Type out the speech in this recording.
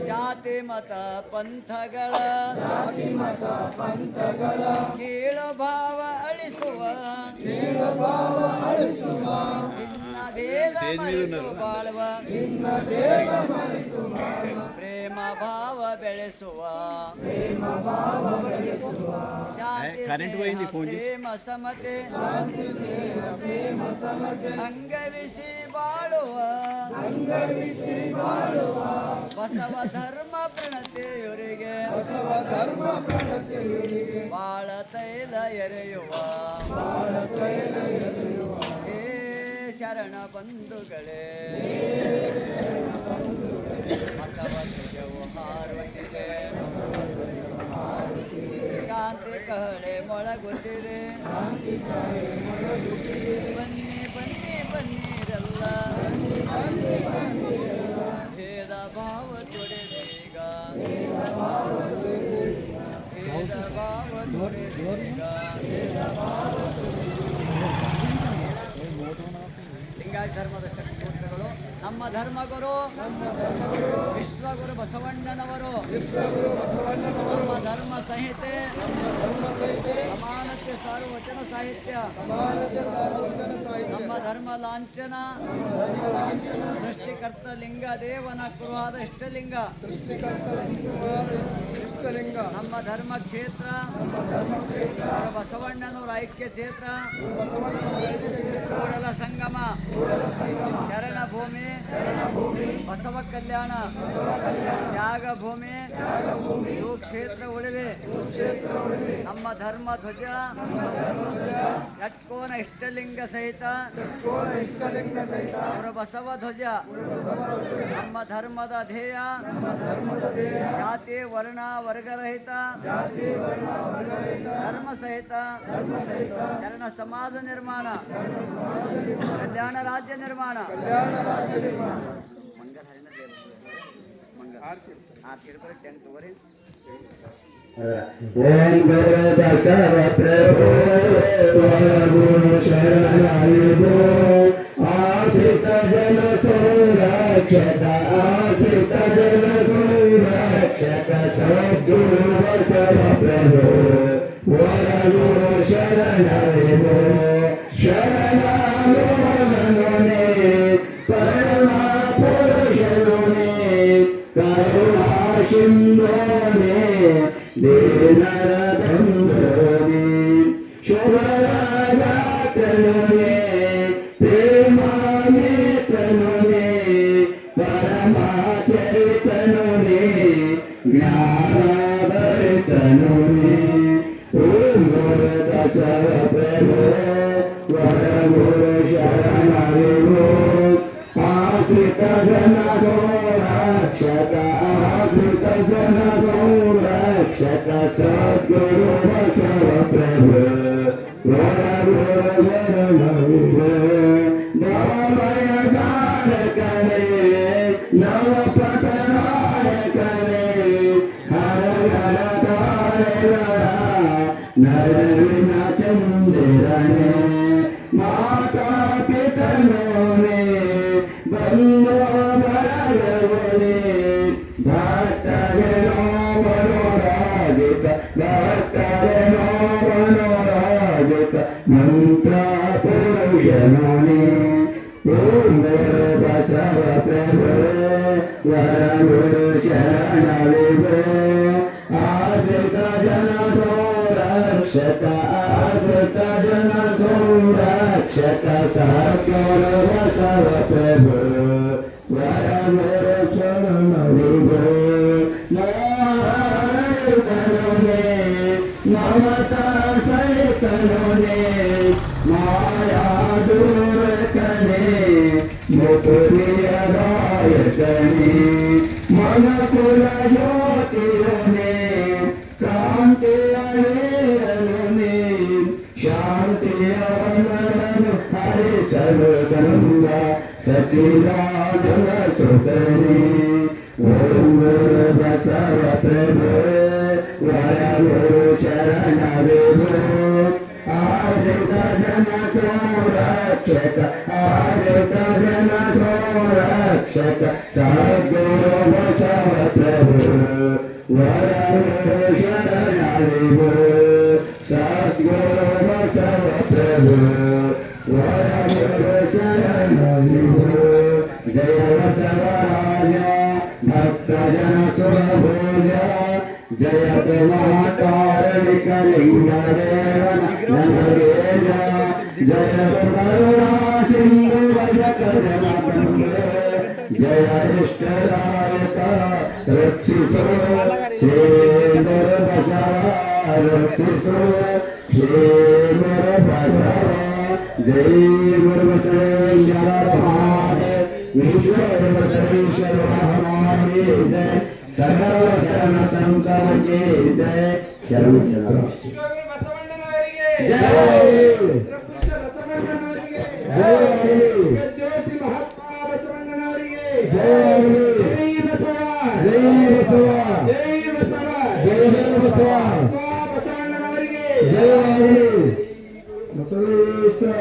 ಜಾತಿ ಮತ ಪಂಥಗಳ ಕೀಳು ಭಾವ ಅಳಿಸುವ ಭಿನ್ನ ಭೇದ ಮರೆತು ಬಾಳುವ ಪ್ರೇಮ ಭಾವ ಬೆಳೆಸುವ ಶಾಂತಿ ಪ್ರೇಮ ಸಮತೆ ಅಂಗವಿಸಿ ಬಾಳುವ ಬಸವ ಧರ್ಮ ಪ್ರಣತೆಯವರಿಗೆ ಬಾಳ ತೈಲ ಎರೆಯುವ ಹೇ ಶರಣ ಬಂಧುಗಳೇ ಬಸವ ಧ್ವಜವು ಹಾರುತ್ತಿದೆ ಶಾಂತಿ ಕಹಳೆ ಮೊಳಗುತ್ತಿದೆ ಬನ್ನಿ ಬನ್ನಿ ಬನ್ನಿರಲ್ಲ ಭೇದ ಭಾವ ತೊಡೆದೀಗ ಭೇದ ಭಾವ ತೊಡೆದೀಗ ಲಿಂಗಾಯತ ಧರ್ಮದ ಸೂತ್ರಗಳು ನಮ್ಮ ಧರ್ಮಗುರು ವಿಶ್ವಗುರು ಬಸವಣ್ಣನವರು ನಮ್ಮ ಧರ್ಮ ಸಂಹಿತೆ ಸಮಾನತೆ ಸಾರ್ವಜನ ಸಾಹಿತ್ಯ ನಮ್ಮ ಧರ್ಮ ಲಾಂಛನ ಸೃಷ್ಟಿಕರ್ತ ಲಿಂಗ ದೇವನ ಕುರುಹಾದ ಇಷ್ಟಲಿಂಗ ನಮ್ಮ ಧರ್ಮ ಕ್ಷೇತ್ರ ಬಸವಣ್ಣನವರ ಐಕ್ಯ ಕ್ಷೇತ್ರ ಕೂಡಲ ಸಂಗಮ ಶರಣ ಭೂಮಿ ಬಸವ ಕಲ್ಯಾಣ ತ್ಯಾಗ ಭೂಮಿ ಸುಕ್ಷೇತ್ರ ಉಳಿವೆ ನಮ್ಮ ಧರ್ಮ ಧ್ವಜ ಷಟ್ಕೋನ ಇಷ್ಟಲಿಂಗ ಸಹಿತ ಬಸವ ಧ್ವಜ ನಮ್ಮ ಧರ್ಮದ ಧ್ಯೇಯ ಜಾತಿ ವರ್ಣ ವರ್ಗರಹಿತ ಧರ್ಮ ಸಹಿತ ಶರಣ ಸಮಾಜ ನಿರ್ಮಾಣ ಕಲ್ಯಾಣ ರಾಜ್ಯ ನಿರ್ಮಾಣ ಓಂ ಗುರು ಬಸವ ಪ್ರಭು ಗುರು ಶರಣಾಯುಧೋ ಆಶ್ರಿತ ಜನ ಸಂರಕ್ಷಕ ಆಶ್ರಿತ ಜನ ಸಂರಕ್ಷಕ ಸದ್ಗುರು ಬಸವ ಪ್ರಭು ವರ ಗುರು ಶರಣಾಯುಧೋ ಶರಣಾನುನೇ ಪರಮ ಪುರುಷನೇ ಕರುಣಾ ಸಿಂಧೋನೇ ದೇನರ ಬಂಧೋನೇ ಶುಭರಾಗತನೇ ಪ್ರೇಮಾನೇತನೇ ಪರಮಾಚರಿತನೇ ಜ್ಞಾನಭರಿತನೇ ಓಂ ಗುರು ಬಸವ ಪ್ರಭು ವರ ಗುರು ಶರಣರಿಗೋ ಆಶ್ರಿತ ಜನ ಸಂರಕ್ಷಕ ಆಶ್ರಿತ ಜನ ಸಂರಕ್ಷಕ ಸದ್ಗುರು ಬಸವ ಪ್ರಭು ವರ ಗುರು ಶರಣರಿಗೋ ನವಮಯ ಗಾನಕನೇ ನವ ಪಟನಾಯಕನೇ ಹರಗಣ ತಾರೆಗಳ ನರವಿನ ಚಂದಿರನೇ ಮಾತಾ ಪಿತನೋನೇ ಬಂಧೋ ಬಳಗವನೇ ಭಕ್ತರೇನೋ ಮನೋರಾಜಿತ ಭಕ್ತರೇನೋ ಮನೋರಾಜಿತ ಮಂತ್ರ ಪುರುಷನೋನೇ ಓಂ ಗುರು ಬಸವ ಪ್ರಭು ವರ ಗುರು ಶರಣವಿಭೋ ಆಶ್ರಿತ ಜನ ಸಂರಕ್ಷಕ ಆಶ್ರಿತ ಜನ ಸಂರಕ್ಷಕ ಸದ್ಗುರು ಬಸವ ಪ್ರಭು ವರ ಗುರು ಶರಣವಿಭೋ ಮೋಹರಹಿತನೇ ಮಮತಾ ಸಹಿತನೇ ಮಾಯಾ ದೂರಕನೇ ಮುಕುಲಿಯದಾಯಕನೇ ಮನಕುಲ ಜ್ಯೋತಿಯನೇ ಕಾಂತಿಯ ವೇರನೇ ಶಾಂತಿಯ ವನರನು ಹರಿಸಲು ಗಂಗ ಸಚಿದಾನನ ಸುತನೇ ಓಂ ಗುರು ಬಸವ ಪ್ರಭು ವರ ಗುರು ಶರಣವಿಭೋ ಆಶ್ರಿತ ಜನ ಸಂರಕ್ಷಕ ಆಶ್ರಿತ ಜನ ಸಂರಕ್ಷಕ ಸದ್ಗುರು ಬಸವ ಪ್ರಭು ವರಗುರು ಶರಣರಿವು ಸದ್ಗುರು ಬಸವ ಪ್ರಭು ವರಗುರು ಶರಣರಿವು ಜಯ ಬಸವರಾಜ ಭಕ್ತ ಜನ ಸುರಭೋಜ ಜಯತ ಮಹಾಕಾರಣಿಕ ಲಿಂಗ ದೇವನ ಜನಗೇಜ ಜಯತ ಕರುಣಾ ಸಿಂಧು ಭಜಕ ಜನ ಜಯ ಇಷ್ಟದಾಯಕ ರಕ್ಷಿಸೋ ಶ್ರೀ ಗುರು ಬಸವ ರಕ್ಷಿಸೋ ಶ್ರೀ ಗುರು ಬಸವ ಜೈ ಗುರು ಬಸವೇಶ್ವರ ಮಹಾದೇವ ಈಶ್ವರ ಬಸವೇಶ್ವರ ಮಹಾದೇವ ಜಯ ಸಕಲ ಶರಣ ಸಂಕರ ಕೆ ಜಯ ಶರಣ ಶರಣ ಬಸವಣ್ಣನವರಿಗೆ ಜಯ ಪುರುಷ ಬಸವಣ್ಣನವರಿಗೆ ಜಯ ಜ್ಯೋತಿ ಮಹಾತ್ಮ ಬಸವಣ್ಣನವರಿಗೆ ಜಯ ಜೈ ಬಸವ ಜಯ ಬಸವ ಜೈ ಬಸವ ಜಯ ಜಯ ಬಸವ ಬಸವಣ್ಣನವರಿಗೆ ಜಯ ಬಸವೇಶ್ವರ